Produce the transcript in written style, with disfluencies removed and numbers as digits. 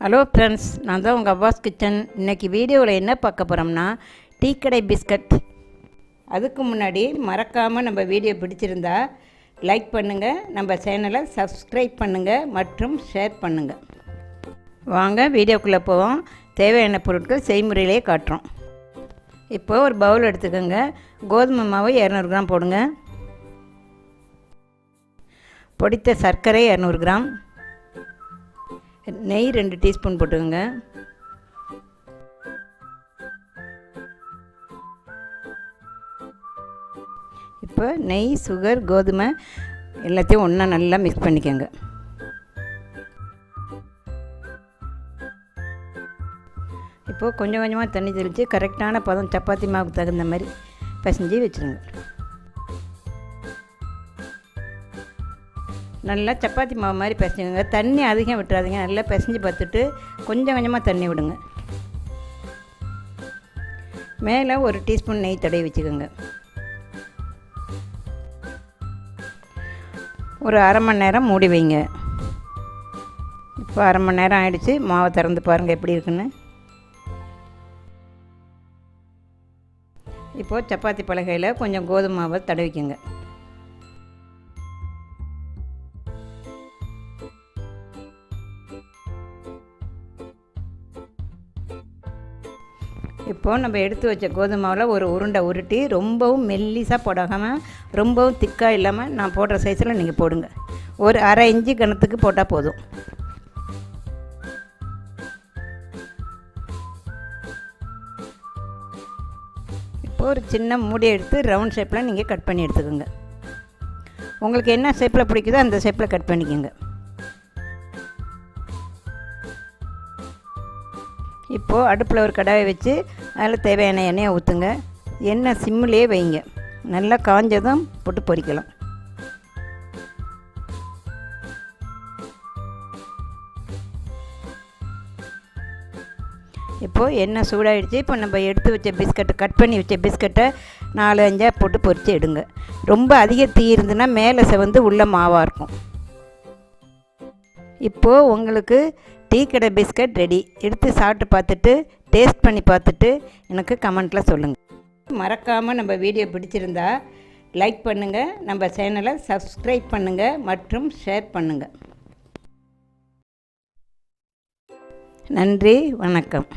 Hello friends, நான் தான் உங்கள் அவ்வாஸ் கிச்சன். இன்றைக்கி வீடியோவில் என்ன பார்க்க போகிறோம்னா டீ கடை பிஸ்கட். அதுக்கு முன்னாடி மறக்காமல் நம்ம வீடியோ பிடிச்சிருந்தா லைக் பண்ணுங்கள், நம்ம சேனலை சப்ஸ்கிரைப் பண்ணுங்கள் மற்றும் ஷேர் பண்ணுங்கள். வாங்க வீடியோக்குள்ளே போவோம். தேவையான பொருட்கள் செய்முறையிலே காட்டுறோம். இப்போது ஒரு பவுல் எடுத்துக்கோங்க. கோதுமை மாவு 200 கிராம் போடுங்க. பொடித்த சர்க்கரை 200 கிராம், நெய் 2 டீஸ்பூன் போட்டுக்கோங்க. இப்போ நெய், சுகர், கோதுமை எல்லாத்தையும் ஒன்றா நல்லா மிக்ஸ் பண்ணிக்கோங்க. இப்போது கொஞ்சம் கொஞ்சமாக தண்ணி தெளித்து கரெக்டான பதம் சப்பாத்தி மாவுக்கு தகுந்த மாதிரி பிசைஞ்சு வச்சுருங்க. நல்லா சப்பாத்தி மாவு மாதிரி பிசைஞ்சுக்கோங்க. தண்ணி அதிகம் விட்டுறாதீங்க. நல்லா பிசைஞ்சு பார்த்துட்டு கொஞ்சம் கொஞ்சமாக தண்ணி விடுங்க. மேலே 1 டீஸ்பூன் நெய் தடவி வச்சுக்கோங்க. ஒரு அரை மணி நேரம் மூடி வைங்க. இப்போ அரை மணி நேரம் ஆகிடுச்சு. மாவை திறந்து பாருங்கள் எப்படி இருக்குன்னு. இப்போது சப்பாத்தி பலகையில் கொஞ்சம் கோதுமை மாவை தடவிக்கோங்க. இப்போது நம்ம எடுத்து வச்ச கோதுமை மாவில் ஒரு உருண்டை உருட்டி ரொம்பவும் மெல்லிசாக போடாமல் ரொம்பவும் திக்காக இல்லாமல் நான் போடுற சைஸில் நீங்கள் போடுங்க. ஒரு அரை இன்ச்சு கனத்துக்கு போட்டால் போதும். இப்போது ஒரு சின்ன மூடி எடுத்து ரவுண்ட் ஷேப்பில் நீங்கள் கட் பண்ணி எடுத்துக்கோங்க. உங்களுக்கு என்ன ஷேப்பில் பிடிக்குதோ அந்த ஷேப்பில் கட் பண்ணிக்கோங்க. இப்போது அடுப்பில் ஒரு கடாயை வச்சு அதில் தேவையான எண்ணெயை ஊற்றுங்க. எண்ணெய் சிம்மிலே வைங்க. நல்லா காஞ்சதும் போட்டு பொரிக்கலாம். இப்போது எண்ணெய் சூடாகிடுச்சு. இப்போ நம்ம எடுத்து வச்ச பிஸ்கட்டை, கட் பண்ணி வச்ச பிஸ்கட்டை 4-5 போட்டு பொரித்து எடுங்க. ரொம்ப அதிக தீ இருந்துன்னா மேலே செவந்து உள்ள மாவாக இருக்கும். இப்போது உங்களுக்கு டீ கடை பிஸ்கட் ரெடி. எடுத்து சாப்பிட்டு பார்த்துட்டு டேஸ்ட் பண்ணி பார்த்துட்டு எனக்கு கமெண்ட்டில் சொல்லுங்கள். மறக்காமல் நம்ம வீடியோ பிடிச்சிருந்தா லைக் பண்ணுங்கள், நம்ம சேனலை சப்ஸ்கிரைப் பண்ணுங்கள் மற்றும் ஷேர் பண்ணுங்கள். நன்றி, வணக்கம்.